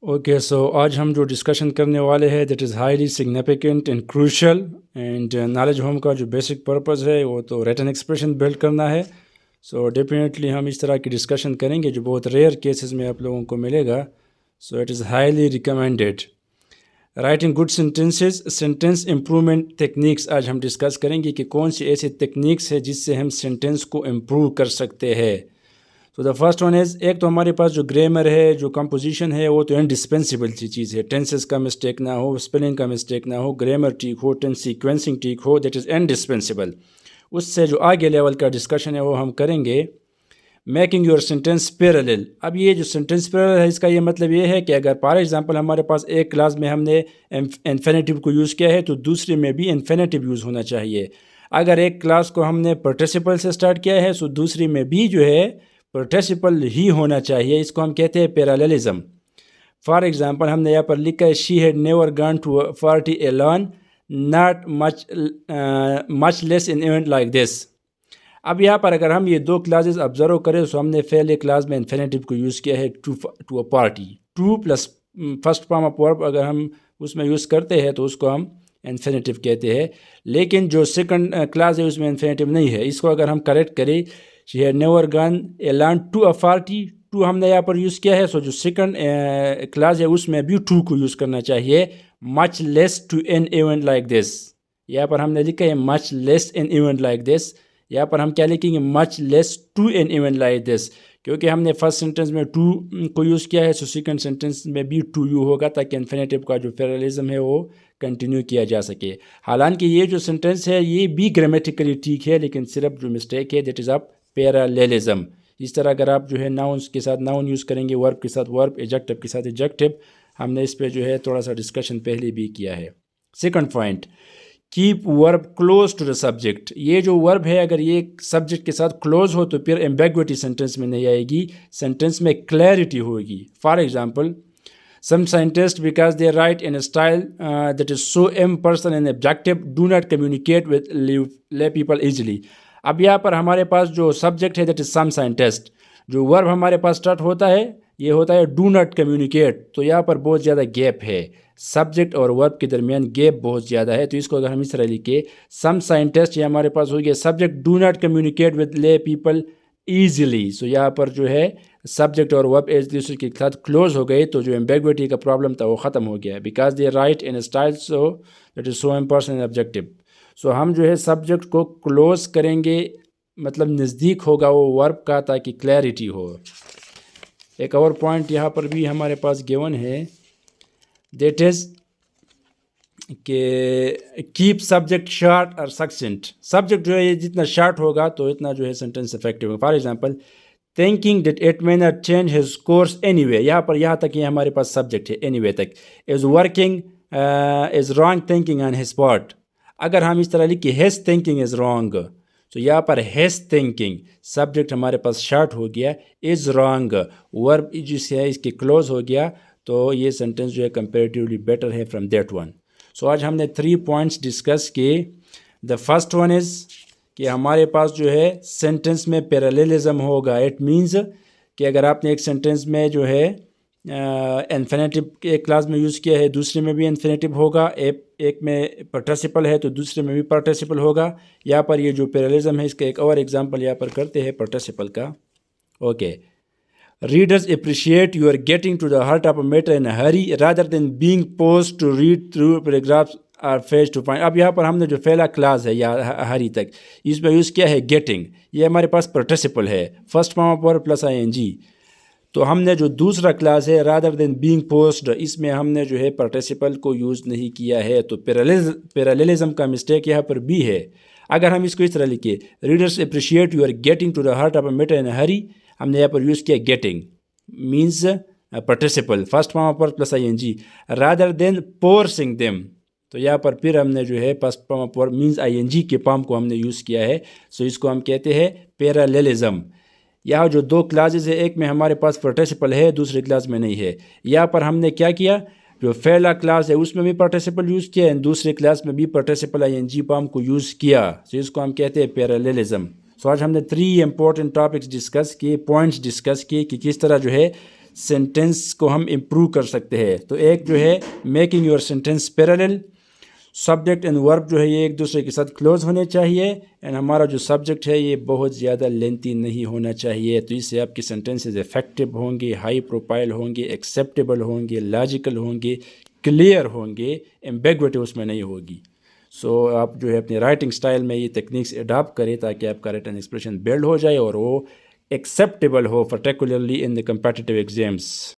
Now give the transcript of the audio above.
Okay so آج ہم جو ڈسکشن کرنے والے ہیں that is highly significant and crucial and knowledge home کا جو بیسک پرپز ہے وہ تو ریٹن ایکسپریشن بلڈ کرنا ہے. سو ڈیفینیٹلی ہم اس طرح کی ڈسکشن کریں گے جو بہت ریئر کیسز میں آپ لوگوں کو ملے گا. So it is highly recommended. Writing good sentences, sentence improvement techniques آج ہم ڈسکس کریں گے کہ کون سی ایسی ٹیکنیکس ہے جس سے ہم سینٹینس کو امپروو کر سکتے ہیں. تو دا فرسٹ ون از، ایک تو ہمارے پاس جو گرامر ہے، جو کمپوزیشن ہے، وہ تو انڈسپینسیبل چیز ہے. ٹینسز کا مسٹیک نہ ہو، اسپیلنگ کا مسٹیک نہ ہو، گرامر ٹھیک ہو، ٹینس سیکوینسنگ ٹھیک ہو، دیٹ از انڈسپینسیبل. اس سے جو آگے لیول کا ڈسکشن ہے وہ ہم کریں گے میکنگ یور سینٹینس پیرالل. اب یہ جو سینٹینس پیرالل ہے اس کا یہ مطلب یہ ہے کہ اگر فار ایگزامپل ہمارے پاس ایک کلاس میں ہم نے انفینیٹیو کو یوز کیا ہے تو دوسرے میں بھی انفینیٹیو یوز ہونا چاہیے. اگر ایک کلاس کو ہم نے پارٹیسپل سے سٹارٹ کیا ہے تو دوسری میں بھی جو ہے پارٹیسپل ہی ہونا چاہیے. اس کو ہم کہتے ہیں پیراللزم. فار ایگزامپل ہم نے یہاں پر لکھا ہے she had never gone to party alone, not much less in event like this. اب یہاں پر اگر ہم یہ دو کلاسز آبزرو کریں تو ہم نے پہلے کلاس میں انفینیٹیو کو یوز کیا ہے to a party. To plus first form of verb اگر ہم اس میں یوز کرتے ہیں تو اس کو ہم انفینیٹیو کہتے ہیں. لیکن جو سیکنڈ کلاس ہے اس میں انفینیٹیو نہیں ہے. اس کو اگر ہم کریکٹ کریں she had never gone alone to a party, ٹو ہم نے یہاں پر یوز کیا ہے. سو جو سیکنڈ کلاس ہے اس میں بھی ٹو کو یوز کرنا چاہیے. Much less to an event like this, یہاں پر ہم نے لکھا ہے much less an event like this. یہاں پر ہم کیا لکھیں گے much less to an event like this, کیونکہ ہم نے فرسٹ سینٹینس میں ٹو کو یوز کیا ہے. سو سیکنڈ سینٹینس میں بھی ٹو یو ہوگا تاکہ انفینیٹیو کا جو پیراللزم ہے وہ کنٹینیو کیا جا سکے. حالانکہ یہ جو سینٹینس ہے یہ بھی گرامیٹیکلی ٹھیک ہے، لیکن صرف جو مسٹیک ہے دیٹ از اے پیراللزم. اس طرح اگر آپ جو ہے ناؤنس کے ساتھ ناؤن یوز کریں گے، ورب کے ساتھ ورب، ایجیکٹو کے ساتھ ایجیکٹو، ہم نے اس پہ جو ہے تھوڑا سا ڈسکشن پہلے بھی کیا ہے. سیکنڈ پوائنٹ، کیپ ورب کلوز ٹو دا سبجیکٹ. یہ جو ورب ہے اگر یہ سبجیکٹ کے ساتھ کلوز ہو تو پھر ایمبیگوٹی سینٹینس میں نہیں آئے گی، سینٹینس میں کلیئرٹی ہوگی. For example some scientists because they write in a style that is so impersonal and objective do not communicate with lay people easily. اب یہاں پر ہمارے پاس جو سبجیکٹ ہے دیٹ از سم سائنٹسٹ، جو ورب ہمارے پاس اسٹارٹ ہوتا ہے یہ ہوتا ہے ڈو ناٹ کمیونیکیٹ. تو یہاں پر بہت زیادہ گیپ ہے، سبجیکٹ اور ورب کے درمیان گیپ بہت زیادہ ہے. تو اس کو اگر ہم اس طرح لکھیں سم سائنٹسٹ، یہ ہمارے پاس ہو گیا subject do not communicate with lay people easily. So یہاں پر جو ہے سبجیکٹ اور ورب ایک دوسرے کے ساتھ کلوز ہو گئی تو جو ایمبیگوٹی کا پرابلم تھا وہ ختم ہو گیا. Because they write in style so that is so impersonal objective. So ہم جو ہے سبجیکٹ کو کلوز کریں گے، مطلب نزدیک ہوگا وہ ورب کا تاکہ کلیئرٹی ہو. ایک اور پوائنٹ یہاں پر بھی ہمارے پاس گیون ہے دیٹ از کہ کیپ سبجیکٹ شارٹ اور سکسنٹ. سبجیکٹ جو ہے جتنا شارٹ ہوگا تو اتنا جو ہے سینٹینس افیکٹو ہوگا. For example thinking that it may not change his course anyway. یہاں پر یہاں تک یہ ہمارے پاس سبجیکٹ ہے anyway تک. is working is wrong thinking on his part. اگر ہم اس طرح لکھیں his thinking is wrong تو یہاں پر his thinking سبجیکٹ ہمارے پاس شارٹ ہو گیا، is wrong ورب جس ہے اس کے کلوز ہو گیا، تو یہ سینٹینس جو ہے کمپیریٹیولی بیٹر ہے فرام دیٹ ون. سو آج ہم نے 3 پوائنٹس ڈسکس کیے. دا فرسٹ ون از کہ ہمارے پاس جو ہے سینٹینس میں پیراللزم ہوگا. اٹ مینز کہ اگر آپ نے ایک سینٹینس میں جو ہے انفینیٹیو ایک کلاس میں یوز کیا ہے دوسرے میں بھی انفینیٹیو ہوگا، ایک میں پارٹیسپل ہے تو دوسرے میں بھی پارٹیسپل ہوگا. یہاں پر یہ جو پیراللزم ہے اس کا ایک اور ایگزامپل یہاں پر کرتے ہیں پارٹیسپل کا. Okay, readers appreciate you are getting to the heart of a matter in a hurry rather than being forced to read through paragraphs اور فیس ٹو فائنڈ. اب یہاں پر ہم نے جو پہلا کلاس ہے یا ہری تک اس میں یوز کیا ہے گیٹنگ. یہ ہمارے پاس پارٹیسپل ہے، first form of verb plus I N G. تو ہم نے جو دوسرا کلاس ہے رادر دین بینگ پوزڈ، اس میں ہم نے جو ہے پارٹیسپل کو یوز نہیں کیا ہے. تو پیراللزم کا مسٹیک یہاں پر بھی ہے. اگر ہم اس کو اس طرح لکھیں readers appreciate you are getting to the heart of a matter in a hurry, ہم نے یہاں پر یوز کیا getting means participle first form of verb plus I N G rather than pursing them. تو یہاں پر پھر ہم نے جو ہے first form of verb means I N G کے فارم کو ہم نے یوز کیا ہے. سو اس کو ہم کہتے ہیں پیراللزم. یہاں جو دو کلاسز ہے ایک میں ہمارے پاس پارٹیسپل ہے دوسرے کلاس میں نہیں ہے. یہاں پر ہم نے کیا کیا، جو پہلا کلاس ہے اس میں بھی پارٹیسپل یوز کیا اور دوسرے کلاس میں بھی پارٹیسپل آئی این جی فارم کو یوز کیا. سو اس کو ہم کہتے ہیں پیراللزم. سو آج ہم نے 3 امپورٹنٹ ٹاپکس ڈسکس کیے، پوائنٹس ڈسکس کیے کہ کس طرح جو ہے سینٹینس کو ہم امپروو کر سکتے ہیں. تو ایک جو ہے making your sentence parallel, subject and ورب جو ہے یہ ایک دوسرے کے ساتھ کلوز ہونے چاہیے، اینڈ ہمارا جو سبجیکٹ ہے یہ بہت زیادہ لینتھی نہیں ہونا چاہیے. تو اس سے آپ کی سینٹینسز افیکٹو ہوں گے، ہائی پروفائل ہوں گے، ایکسیپٹیبل ہوں گے، لاجیکل ہوں گے، کلیئر ہوں گے، ایمبیگوٹی اس میں نہیں ہوگی. سو آپ جو ہے اپنی رائٹنگ سٹائل میں یہ ٹیکنیکس اڈاپٹ کریں تاکہ آپ کا ریٹن ایکسپریشن بلڈ ہو جائے اور وہ acceptable who, particularly in the competitive exams.